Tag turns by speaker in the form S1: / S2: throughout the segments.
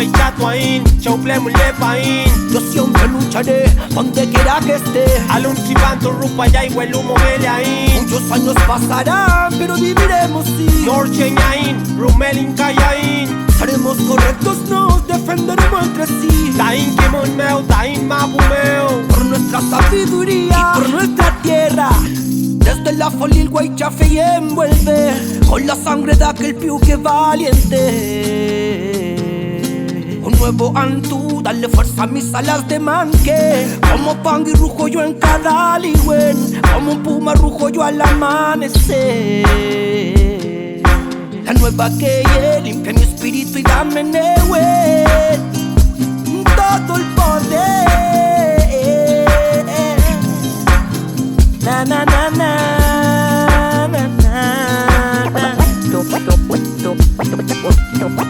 S1: y Chatuaín, Chauplemo y Lepaín.
S2: Yo siempre lucharé donde quiera que esté.
S1: Alum Chibanto, Rupa, ya igual humo Meleaín.
S2: Muchos años pasarán, pero viviremos sí.
S1: Norcheñaín, Rumelin, Cayaín.
S2: Seremos correctos, nos defenderemos entre sí.
S1: Taín Kimon Meo, Taín Mabumeo.
S2: Por nuestra sabiduría y por nuestra tierra. Desde la folia el Guaychafe y envuelve con la sangre de aquel piuque valiente. Un nuevo Antú, darle fuerza a mis alas de manque. Como Pangui rujo yo en cada ligüen, como un puma rujo yo al amanecer. La nueva que limpia mi espíritu y dame neue todo el poder. Na na na na na na.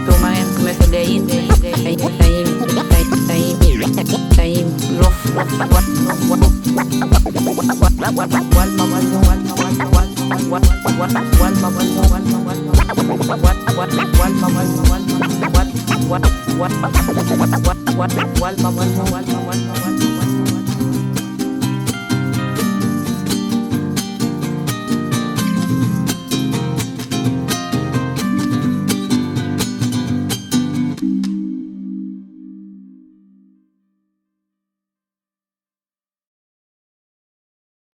S3: Toma en tu mesa de ahí, what